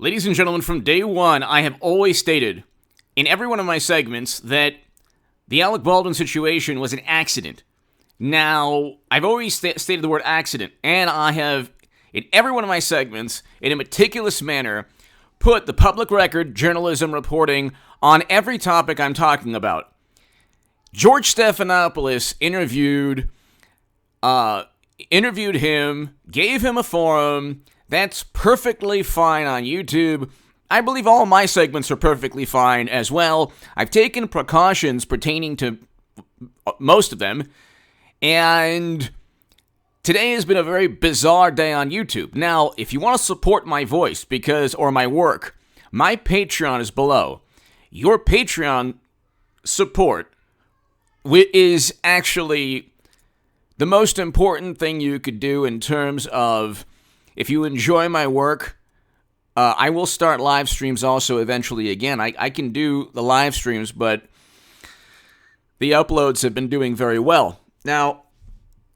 Ladies and gentlemen, from day one, I have always stated in every one of my segments that the Alec Baldwin situation was an accident. Now, I've always stated the word accident, and I have, in every one of my segments, in a meticulous manner, put the public record journalism reporting on every topic I'm talking about. George Stephanopoulos interviewed him, gave him a forum. That's perfectly fine on YouTube. I believe all my segments are perfectly fine as well. I've taken precautions pertaining to most of them. And today has been a very bizarre day on YouTube. Now, if you want to support my voice or my work, my Patreon is below. Your Patreon support is actually the most important thing you could do in terms of, if you enjoy my work, I will start live streams also eventually again. I can do the live streams, but the uploads have been doing very well. Now,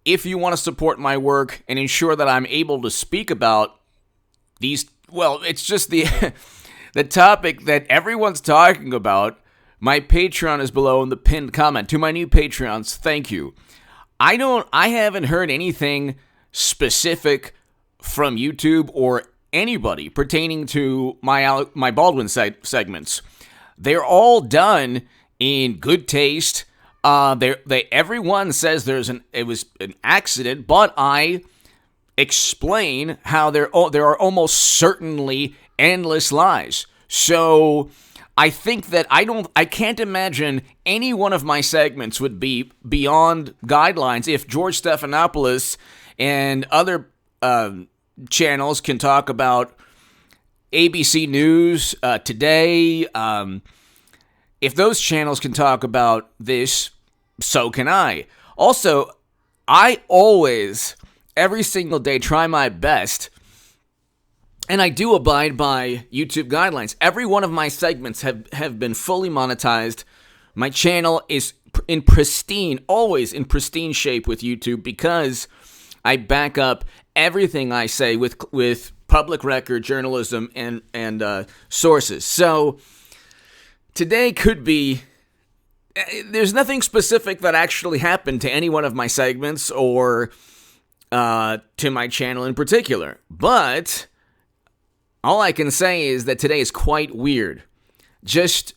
if you want to support my work and ensure that I'm able to speak about these, well, it's just the the topic that everyone's talking about, my Patreon is below in the pinned comment. To my new Patreons, thank you. I haven't heard anything specific from YouTube or anybody pertaining to my Baldwin segments. They're all done in good taste. Everyone says it was an accident, but I explain how there are almost certainly endless lies. So I think that I can't imagine any one of my segments would be beyond guidelines if George Stephanopoulos and other channels can talk about ABC News Today. If those channels can talk about this, so can I. Also, I always, every single day, try my best, and I do abide by YouTube guidelines. Every one of my segments have been fully monetized. My channel is always in pristine shape with YouTube because I back up everything I say with public record journalism and sources. So today could be, there's nothing specific that actually happened to any one of my segments or to my channel in particular. But all I can say is that today is quite weird. Just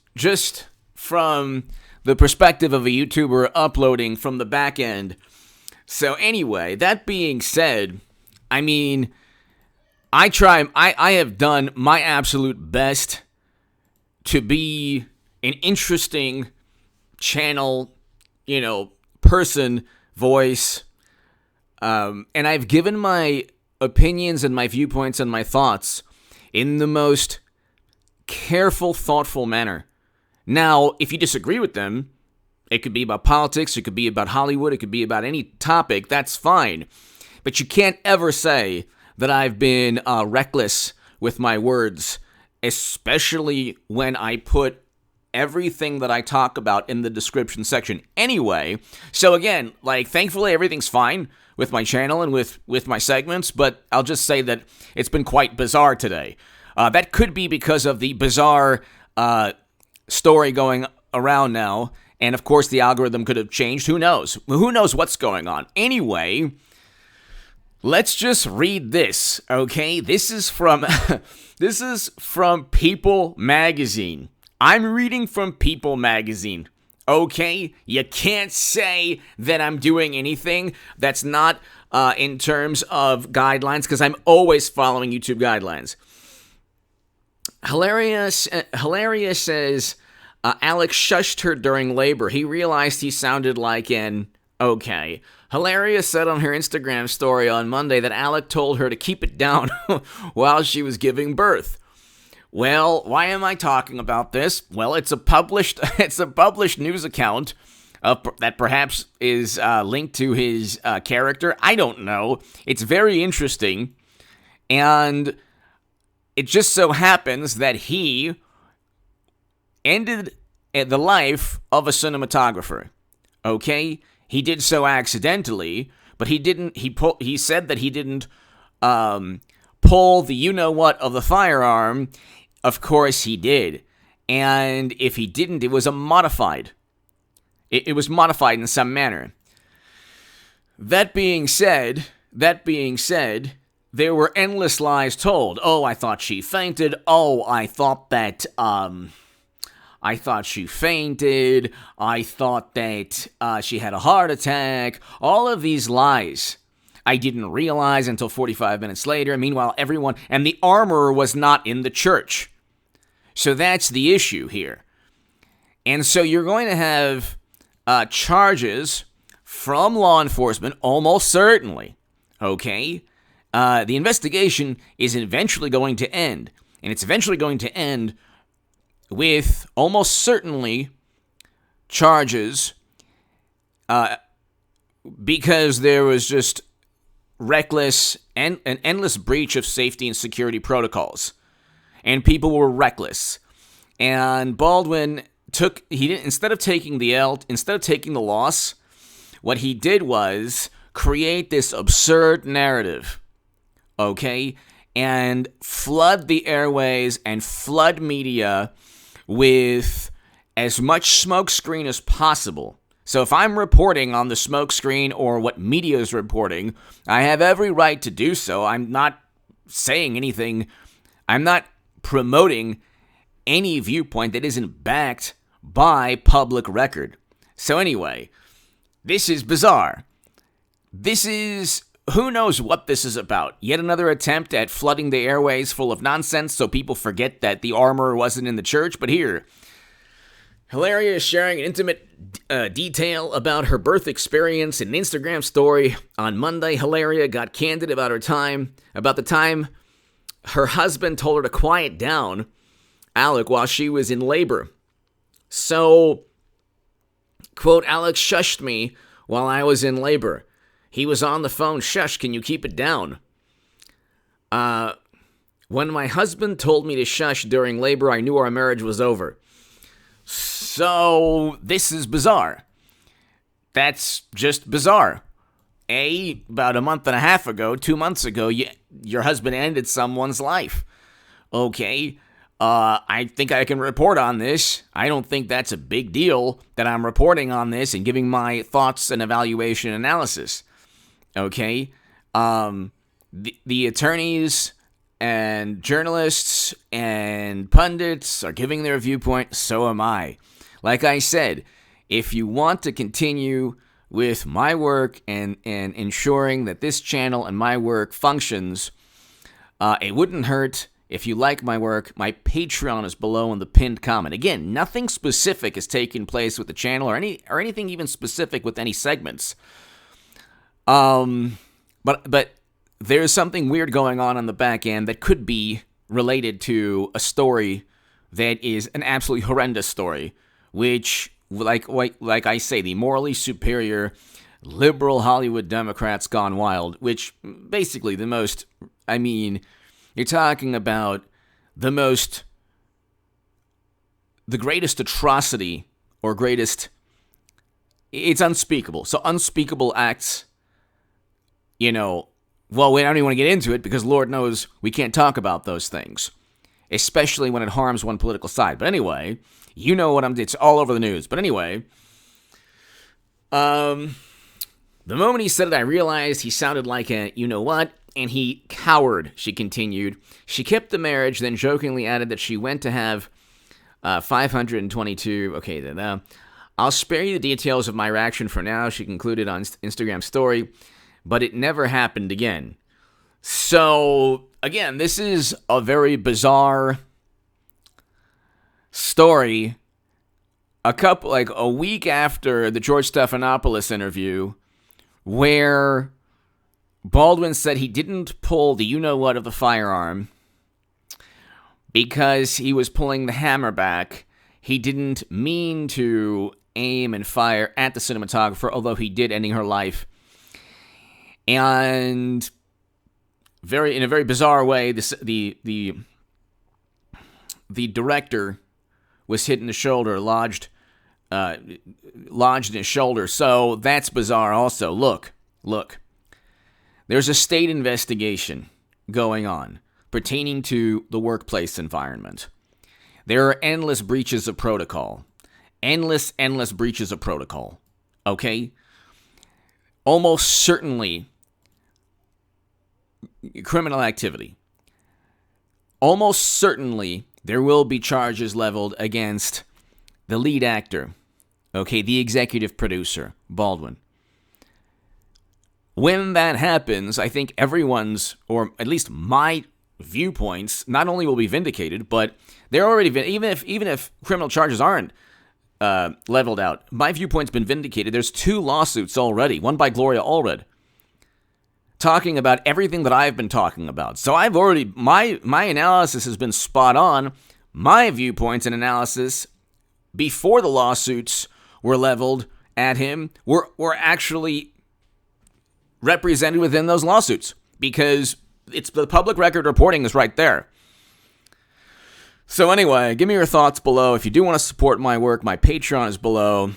from the perspective of a YouTuber uploading from the back end. So anyway, that being said, I mean, I have done my absolute best to be an interesting channel, person, voice, and I've given my opinions and my viewpoints and my thoughts in the most careful, thoughtful manner. Now, if you disagree with them, it could be about politics, it could be about Hollywood, it could be about any topic, that's fine. But you can't ever say that I've been reckless with my words, especially when I put everything that I talk about in the description section anyway. So again, thankfully everything's fine with my channel and with my segments, but I'll just say that it's been quite bizarre today. That could be because of the bizarre story going around now, and of course the algorithm could have changed. Who knows? Who knows what's going on? Anyway, let's just read this, okay? This is from People Magazine. I'm reading from People Magazine, okay? You can't say that I'm doing anything that's not in terms of guidelines, because I'm always following YouTube guidelines. Hilaria says, Alec shushed her during labor. He realized he sounded like an... Okay. Hilaria said on her Instagram story on Monday that Alec told her to keep it down while she was giving birth. Well, why am I talking about this? Well, it's a published news account that perhaps is linked to his character. I don't know. It's very interesting, and it just so happens that he ended the life of a cinematographer. Okay? He did so accidentally, but he didn't. He said that he didn't pull the you-know-what of the firearm? Of course he did. And if he didn't, it was modified. It was modified in some manner. That being said, there were endless lies told. Oh, I thought she fainted. Oh, I thought she fainted. I thought that she had a heart attack. All of these lies I didn't realize until 45 minutes later. Meanwhile, everyone, and the armorer was not in the church. So that's the issue here. And so you're going to have charges from law enforcement, almost certainly, okay? The investigation is eventually going to end, and it's eventually going to end with almost certainly charges because there was just reckless and an endless breach of safety and security protocols, and people were reckless. And Baldwin instead of taking the loss, what he did was create this absurd narrative, okay, and flood the airways and flood media with as much smokescreen as possible. So if I'm reporting on the smokescreen or what media is reporting, I have every right to do so. I'm not saying anything. I'm not promoting any viewpoint that isn't backed by public record. So anyway, this is bizarre. Who knows what this is about? Yet another attempt at flooding the airways full of nonsense so people forget that the armor wasn't in the church. But here, Hilaria is sharing an intimate detail about her birth experience in an Instagram story. On Monday, Hilaria got candid about the time her husband told her to quiet down, Alec, while she was in labor. So, quote, Alec shushed me while I was in labor. He was on the phone. Shush, can you keep it down? When my husband told me to shush during labor, I knew our marriage was over. So, this is bizarre. That's just bizarre. About a month and a half ago, 2 months ago, your husband ended someone's life. Okay, I think I can report on this. I don't think that's a big deal that I'm reporting on this and giving my thoughts and evaluation analysis. Okay, the attorneys and journalists and pundits are giving their viewpoint, so am I. Like I said, if you want to continue with my work and ensuring that this channel and my work functions, it wouldn't hurt if you like my work. My Patreon is below in the pinned comment. Again, nothing specific is taking place with the channel or anything even specific with any segments. But there's something weird going on the back end that could be related to a story that is an absolutely horrendous story, which, like I say, the morally superior liberal Hollywood Democrats gone wild, which basically you're talking about the greatest atrocity or greatest, it's unspeakable. So unspeakable acts, well, we don't even want to get into it because Lord knows we can't talk about those things, especially when it harms one political side. But anyway, it's all over the news. But anyway, the moment he said it, I realized he sounded like a you-know-what, and he cowered, she continued. She kept the marriage, then jokingly added that she went to have 522. Okay, then I'll spare you the details of my reaction for now, she concluded on Instagram story, but it never happened again. So, again, this is a very bizarre story. A week after the George Stephanopoulos interview, where Baldwin said he didn't pull the you-know-what of the firearm because he was pulling the hammer back. He didn't mean to aim and fire at the cinematographer, although he did, ending her life. And in a very bizarre way, the director was hit in the shoulder, lodged in his shoulder. So that's bizarre also. Look. There's a state investigation going on. pertaining to the workplace environment. There are endless breaches of protocol. Endless breaches of protocol. Okay? Almost certainly criminal activity. Almost certainly there will be charges leveled against the lead actor. Okay, the executive producer, Baldwin. When that happens, I think everyone's, or at least my viewpoints, not only will be vindicated, but they're already, even if criminal charges aren't leveled out, my viewpoint's been vindicated. There's 2 lawsuits already, one by Gloria Allred, talking about everything that I've been talking about. So I've already, my analysis has been spot on. My viewpoints and analysis before the lawsuits were leveled at him were actually represented within those lawsuits, because it's the public record reporting is right there. So anyway, give me your thoughts below. If you do want to support my work, my Patreon is below.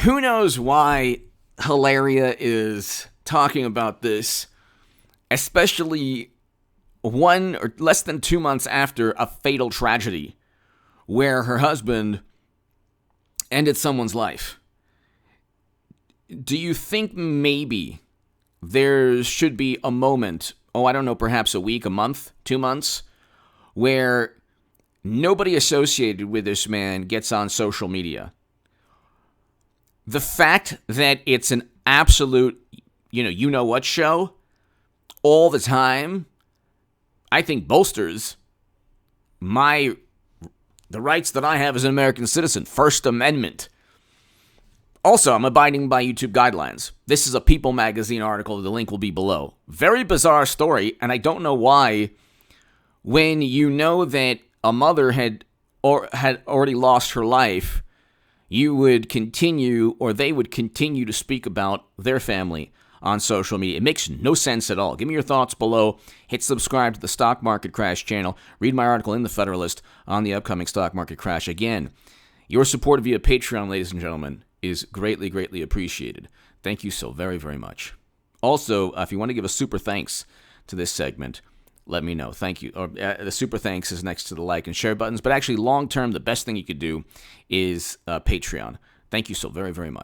Who knows why Hilaria is talking about this, especially 1 or less than 2 months after a fatal tragedy where her husband ended someone's life. Do you think maybe there should be a moment, I don't know, perhaps a week, a month, 2 months, where nobody associated with this man gets on social media? The fact that it's an absolute, you-know-what show all the time, I think bolsters the rights that I have as an American citizen, First Amendment. Also, I'm abiding by YouTube guidelines. This is a People magazine article. The link will be below. Very bizarre story, and I don't know why, when you know that a mother had already lost her life, you would continue, or they would continue to speak about their family on social media. It makes no sense at all. Give me your thoughts below. Hit subscribe to the Stock Market Crash channel. Read my article in The Federalist on the upcoming stock market crash. Again, your support via Patreon, ladies and gentlemen, is greatly, greatly appreciated. Thank you so very, very much. Also, if you want to give a super thanks to this segment, let me know. Thank you. The super thanks is next to the like and share buttons, but actually long term, the best thing you could do is Patreon. Thank you so very, very much.